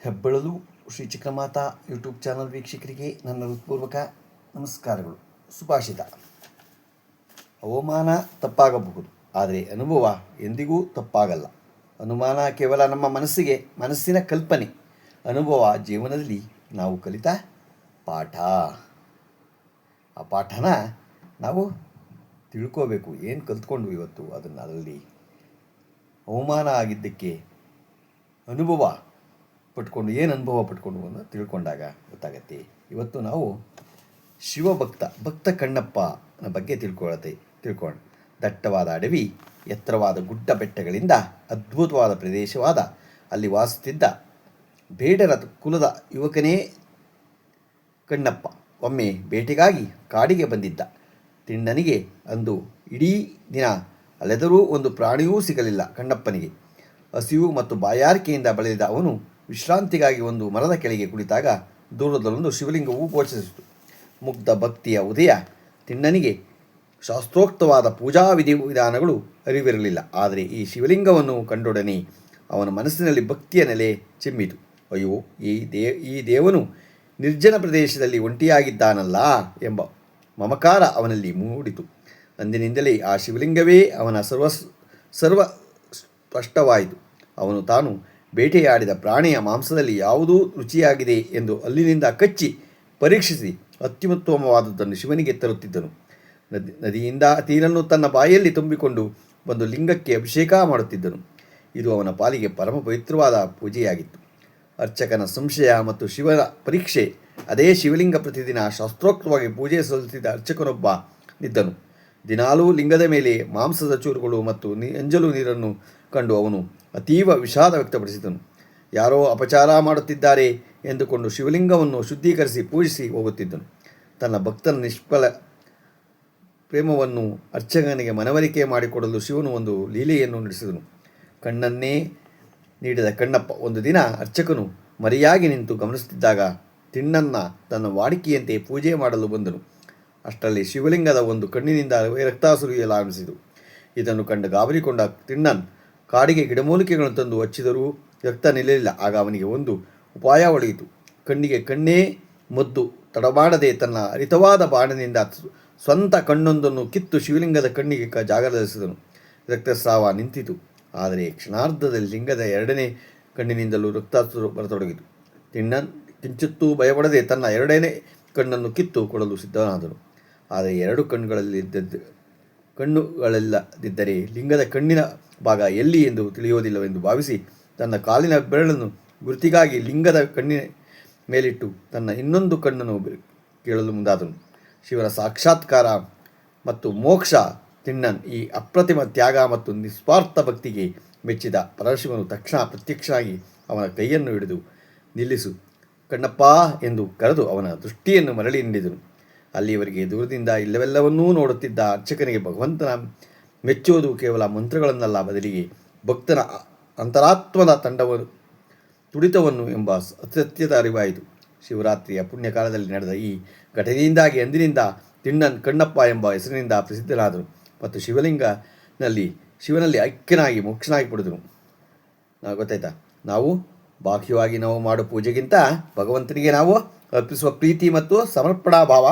ಹೆಬ್ಬಳಲು Shri Chikkamata YouTube channel ವೀಕ್ಷಕರಿಗೆ ನನ್ನ ಹೃತ್ಪೂರ್ವಕ ನಮಸ್ಕಾರಗಳು. ಸುಭಾಷಿತ: ಅವಮಾನ ತಪ್ಪಾಗಬಹುದು, ಆದರೆ ಅನುಭವ ಎಂದಿಗೂ ತಪ್ಪಾಗಲ್ಲ. ಅನುಮಾನ ಕೇವಲ ನಮ್ಮ ಮನಸ್ಸಿನ ಕಲ್ಪನೆ. ಅನುಭವ ಜೀವನದಲ್ಲಿ ನಾವು ಕಲಿತ ಪಾಠ. ಆ ಪಾಠನ ನಾವು ತಿಳ್ಕೋಬೇಕು. ಏನು ಕಲ್ತ್ಕೊಂಡು ಇವತ್ತು ಅದನ್ನು ಅದರಲ್ಲಿ ಅವಮಾನ ಆಗಿದ್ದಕ್ಕೆ ಏನು ಅನುಭವ ಪಟ್ಕೊಂಡು ಅಂತ ತಿಳ್ಕೊಂಡಾಗ ಗೊತ್ತಾಗತ್ತೆ. ಇವತ್ತು ನಾವು ಭಕ್ತ ಕಣ್ಣಪ್ಪನ ಬಗ್ಗೆ ತಿಳ್ಕೊಳ್ಳೋಣ. ದಟ್ಟವಾದ ಅಡವಿ, ಎತ್ತರವಾದ ಗುಡ್ಡ ಬೆಟ್ಟಗಳಿಂದ ಅದ್ಭುತವಾದ ಪ್ರದೇಶವಾದ ಅಲ್ಲಿ ವಾಸಿಸುತ್ತಿದ್ದ ಬೇಡರ ಕುಲದ ಯುವಕನೇ ಕಣ್ಣಪ್ಪ ಒಮ್ಮೆ ಬೇಟೆಗಾಗಿ ಕಾಡಿಗೆ ಬಂದಿದ್ದ. ತಿಣ್ಣನಿಗೆ ಅಂದು ಇಡೀ ದಿನ ಅಲೆದರೂ ಒಂದು ಪ್ರಾಣಿಯೂ ಸಿಗಲಿಲ್ಲ. ಕಣ್ಣಪ್ಪನಿಗೆ ಹಸಿವು ಮತ್ತು ಬಾಯಾರಿಕೆಯಿಂದ ಬಳಲಿದ ಅವನು ವಿಶ್ರಾಂತಿಗಾಗಿ ಒಂದು ಮರದ ಕೆಳಗೆ ಕುಳಿತಾಗ ದೂರದಲ್ಲೊಂದು ಶಿವಲಿಂಗವು ಗೋಚರಿಸಿತು. ಮುಗ್ಧ ಭಕ್ತಿಯ ಉದಯ. ತಿಣ್ಣನಿಗೆ ಶಾಸ್ತ್ರೋಕ್ತವಾದ ಪೂಜಾ ವಿಧಾನಗಳು ಅರಿವಿರಲಿಲ್ಲ. ಆದರೆ ಈ ಶಿವಲಿಂಗವನ್ನು ಕಂಡೊಡನೆ ಅವನ ಮನಸ್ಸಿನಲ್ಲಿ ಭಕ್ತಿಯ ನೆಲೆ ಚಿಮ್ಮಿತು. ಅಯ್ಯೋ, ಈ ದೇವನು ನಿರ್ಜನ ಪ್ರದೇಶದಲ್ಲಿ ಒಂಟಿಯಾಗಿದ್ದಾನಲ್ಲ ಎಂಬ ಮಮಕಾರ ಅವನಲ್ಲಿ ಮೂಡಿತು. ಅಂದಿನಿಂದಲೇ ಆ ಶಿವಲಿಂಗವೇ ಅವನ ಸರ್ವ ಸ್ಪಷ್ಟವಾಯಿತು. ಅವನು ತಾನು ಬೇಟೆಯಾಡಿದ ಪ್ರಾಣಿಯ ಮಾಂಸದಲ್ಲಿ ಯಾವುದೂ ರುಚಿಯಾಗಿದೆ ಎಂದು ಅಲ್ಲಿನಿಂದ ಕಚ್ಚಿ ಪರೀಕ್ಷಿಸಿ ಅತ್ಯುತ್ತಮವಾದದ್ದನ್ನು ಶಿವನಿಗೆ ತರುತ್ತಿದ್ದನು. ನದಿಯಿಂದ ನೀರನ್ನು ತನ್ನ ಬಾಯಲ್ಲಿ ತುಂಬಿಕೊಂಡು ಬಂದು ಲಿಂಗಕ್ಕೆ ಅಭಿಷೇಕ ಮಾಡುತ್ತಿದ್ದನು. ಇದು ಅವನ ಪಾಲಿಗೆ ಪರಮ ಪವಿತ್ರವಾದ ಪೂಜೆಯಾಗಿತ್ತು. ಅರ್ಚಕನ ಸಂಶಯ ಮತ್ತು ಶಿವನ ಪರೀಕ್ಷೆ. ಅದೇ ಶಿವಲಿಂಗ ಪ್ರತಿದಿನ ಶಾಸ್ತ್ರೋಕ್ತವಾಗಿ ಪೂಜೆ ಸಲ್ಲಿಸಿದ ಅರ್ಚಕನೊಬ್ಬ ನಿದ್ದನು. ದಿನಾಲೂ ಲಿಂಗದ ಮೇಲೆ ಮಾಂಸದ ಚೂರುಗಳು ಮತ್ತು ಎಂಜಲು ನೀರನ್ನು ಕಂಡು ಅವನು ಅತೀವ ವಿಷಾದ ವ್ಯಕ್ತಪಡಿಸಿದನು. ಯಾರೋ ಅಪಚಾರ ಮಾಡುತ್ತಿದ್ದಾರೆ ಎಂದುಕೊಂಡು ಶಿವಲಿಂಗವನ್ನು ಶುದ್ಧೀಕರಿಸಿ ಪೂಜಿಸಿ ಹೋಗುತ್ತಿದ್ದನು. ತನ್ನ ಭಕ್ತನ ನಿಷ್ಫಲ ಪ್ರೇಮವನ್ನು ಅರ್ಚಕನಿಗೆ ಮನವರಿಕೆ ಮಾಡಿಕೊಡಲು ಶಿವನು ಒಂದು ಲೀಲೆಯನ್ನು ನಡೆಸಿದನು. ಕಣ್ಣನ್ನೇ ನೀಡಿದ ಕಣ್ಣಪ್ಪ ಒಂದು ದಿನ ಅರ್ಚಕನು ಮರೆಯಾಗಿ ನಿಂತು ಗಮನಿಸುತ್ತಿದ್ದಾಗ ತಿಣ್ಣನ್ನ ತನ್ನ ವಾಡಿಕೆಯಂತೆ ಪೂಜೆ ಮಾಡಲು ಬಂದನು. ಅಷ್ಟರಲ್ಲಿ ಶಿವಲಿಂಗದ ಒಂದು ಕಣ್ಣಿನಿಂದ ರಕ್ತ ಸುರಿಯಲಾರಂಭಿಸಿತು. ಇದನ್ನು ಕಂಡು ಗಾಬರಿಕೊಂಡ ತಿಣ್ಣನ್ ಕಾಡಿಗೆ ಗಿಡಮೂಲಿಕೆಗಳನ್ನು ತಂದು ಹಚ್ಚಿದರೂ ರಕ್ತ ನಿಲ್ಲಲಿಲ್ಲ. ಆಗ ಅವನಿಗೆ ಒಂದು ಉಪಾಯ ಒಳೆಯಿತು. ಕಣ್ಣೇ ಮದ್ದು. ತಡಮಾಡದೆ ತನ್ನ ಹರಿತವಾದ ಬಾಣದಿಂದ ಸ್ವಂತ ಕಣ್ಣೊಂದನ್ನು ಕಿತ್ತು ಶಿವಲಿಂಗದ ಕಣ್ಣಿಗೆ ಜಾಗರಿಸಿದನು. ರಕ್ತಸ್ರಾವ ನಿಂತಿತು. ಆದರೆ ಕ್ಷಣಾರ್ಧದಲ್ಲಿ ಲಿಂಗದ ಎರಡನೇ ಕಣ್ಣಿನಿಂದಲೂ ರಕ್ತ ಬರತೊಡಗಿತು. ತಿಣ್ಣನ್ ಕಿಂಚಿತ್ತೂ ಭಯಪಡದೆ ತನ್ನ ಎರಡನೇ ಕಣ್ಣನ್ನು ಕಿತ್ತು ಕೊಡಲು ಸಿದ್ಧನಾದನು. ಆದರೆ ಎರಡು ಕಣ್ಣುಗಳಿಲ್ಲದಿದ್ದರೆ ಲಿಂಗದ ಕಣ್ಣಿನ ಭಾಗ ಎಲ್ಲಿ ಎಂದು ತಿಳಿಯೋದಿಲ್ಲವೆಂದು ಭಾವಿಸಿ ತನ್ನ ಕಾಲಿನ ಬೆರಳನ್ನು ಗುರುತಿಗಾಗಿ ಲಿಂಗದ ಕಣ್ಣಿನ ಮೇಲಿಟ್ಟು ತನ್ನ ಇನ್ನೊಂದು ಕಣ್ಣನ್ನು ಕೇಳಲು ಮುಂದಾದನು. ಶಿವನ ಸಾಕ್ಷಾತ್ಕಾರ ಮತ್ತು ಮೋಕ್ಷ. ತಿಣ್ಣನ್ ಈ ಅಪ್ರತಿಮ ತ್ಯಾಗ ಮತ್ತು ನಿಸ್ವಾರ್ಥ ಭಕ್ತಿಗೆ ಮೆಚ್ಚಿದ ಪರಶಿವನು ತಕ್ಷಣ ಪ್ರತ್ಯಕ್ಷನಾಗಿ ಅವನ ಕೈಯನ್ನು ಹಿಡಿದು ನಿಲ್ಲಿಸು ಕಣ್ಣಪ್ಪ ಎಂದು ಕರೆದು ಅವನ ದೃಷ್ಟಿಯನ್ನು ಮರಳಿ ನೀಡಿದನು. ಅಲ್ಲಿಯವರೆಗೆ ದೂರದಿಂದ ಇಲ್ಲವೆಲ್ಲವನ್ನೂ ನೋಡುತ್ತಿದ್ದ ಅರ್ಚಕನಿಗೆ ಭಗವಂತನ ಮೆಚ್ಚುವುದು ಕೇವಲ ಮಂತ್ರಗಳನ್ನಲ್ಲ, ಬದಲಿಗೆ ಭಕ್ತನ ಅಂತರಾತ್ಮದ ತುಡಿತವನ್ನು ಎಂಬ ಸತ್ಯದ ಅರಿವಾಯಿತು. ಶಿವರಾತ್ರಿಯ ಪುಣ್ಯಕಾಲದಲ್ಲಿ ನಡೆದ ಈ ಘಟನೆಯಿಂದಾಗಿ ಅಂದಿನಿಂದ ತಿಣ್ಣನ್ ಕಣ್ಣಪ್ಪ ಎಂಬ ಹೆಸರಿನಿಂದ ಪ್ರಸಿದ್ಧನಾದನು ಮತ್ತು ಶಿವನಲ್ಲಿ ಐಕ್ಯನಾಗಿ ಮೋಕ್ಷನಾಗಿ ಪಡೆದನು. ಗೊತ್ತಾಯ್ತಾ? ನಾವು ಬಾಹ್ಯವಾಗಿ ನಾವು ಮಾಡೋ ಪೂಜೆಗಿಂತ ಭಗವಂತನಿಗೆ ನಾವು ಅರ್ಪಿಸುವ ಪ್ರೀತಿ ಮತ್ತು ಸಮರ್ಪಣಾ ಭಾವ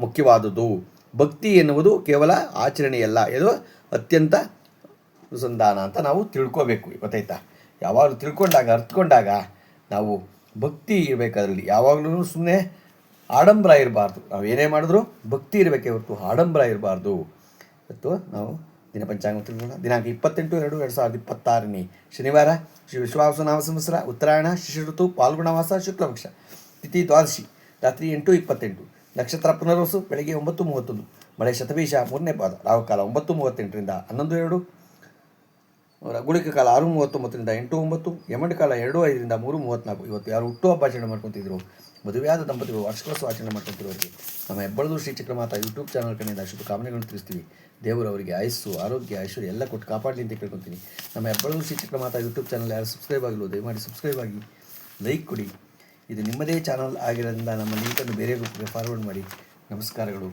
ಮುಖ್ಯವಾದುದು. ಭಕ್ತಿ ಎನ್ನುವುದು ಕೇವಲ ಆಚರಣೆಯಲ್ಲ, ಇದು ಅತ್ಯಂತ ಅನುಸಂಧಾನ ಅಂತ ನಾವು ತಿಳ್ಕೋಬೇಕು. ಗೊತ್ತಾಯ್ತಾ? ಯಾವಾಗಲೂ ಅರ್ಥಕೊಂಡಾಗ ನಾವು ಭಕ್ತಿ ಇರಬೇಕಾದ್ರಲ್ಲಿ ಯಾವಾಗಲೂ ಸುಮ್ಮನೆ ಆಡಂಬರ ಇರಬಾರ್ದು. ನಾವು ಏನೇ ಮಾಡಿದ್ರೂ ಭಕ್ತಿ ಇರಬೇಕೇ ಹೊರತು ಆಡಂಬರ ಇರಬಾರ್ದು. ಇವತ್ತು ನಾವು ದಿನಪಂಚಾಂಗ ತಿಳ್ಕೊಳ್ಳೋಣ. ದಿನಾಂಕ 28/2/2026 ಶನಿವಾರ, ಶ್ರೀ ವಿಶ್ವಾವಸುನಾಮ ಸಂವತ್ಸರ, ಉತ್ತರಾಯಣ, ಶಿಶಿರ ಋತು, ಫಾಲ್ಗುಣ ಮಾಸ, ಶುಕ್ಲಪಕ್ಷ, ತಿಥಿ ದ್ವಾದಶಿ, ರಾತ್ರಿ 8:28, ನಕ್ಷತ್ರ ಪುನರ್ವಸು, ಬೆಳಗ್ಗೆ 9:31, ಮಳೆ ಶತಭೀಷ 3ನೇ ಪಾದ, ರಾಹುಕಾಲ 9:38ರಿಂದ 11:02, ಗುಳಿಕ ಕಾಲ 6:39ರಿಂದ 8:09, ಯಮಂಡ ಕಾಲ 2:05ರಿಂದ 3:34. ಇವತ್ತು ಯಾರು ಹುಟ್ಟುಹಬ್ಬ ಆಚರಣೆ ಮಾಡ್ಕೊತಿದ್ರು, ಮದುವೆಯಾದ ದಂಪತಿಗಳು ವಾರ್ಷಿಕೋತ್ಸವ ಆಚರಣೆ ಮಾಡ್ಕೊತಿರೋರಿಗೆ ನಮ್ಮ ಹೆಬ್ಬಳಲು ಶ್ರೀ ಚಕ್ರಮಾತಾ ಯೂಟ್ಯೂಬ್ ಚಾನಲ್ ಕಡೆಯಿಂದ ಶುಭಕಾಮನೆಗಳನ್ನು ತಿಳಿಸ್ತೀವಿ. ದೇವರು ಅವರಿಗೆ ಆಯಸ್ಸು, ಆರೋಗ್ಯ, ಐಶ್ವರ್ಯ ಎಲ್ಲ ಕೊಟ್ಟು ಕಾಪಾಡಲಿ ಅಂತ ಕೇಳ್ಕೊತೀನಿ. ನಮ್ಮ ಹೆಬ್ಬಳಲು ಶ್ರೀ ಚಕ್ರಮಾತಾ ಯೂಟ್ಯೂಬ್ ಚಾನಲ್ ಯಾರು ಸಬ್ಸ್ಕ್ರೈಬ್ ಆಗಲು ದಯಮಾಡಿ ಸಬ್ಸ್ಕ್ರೈಬ್ ಆಗಿ ಲೈಕ್ ಕೊಡಿ. ಇದು ನಿಮ್ಮದೇ ಚಾನಲ್ ಆಗಿರೋದ್ರಿಂದ ನಮ್ಮ ಲಿಂಕನ್ನು ಬೇರೆ ಗ್ರೂಪ್ಗೆ ಫಾರ್ವರ್ಡ್ ಮಾಡಿ. ನಮಸ್ಕಾರಗಳು.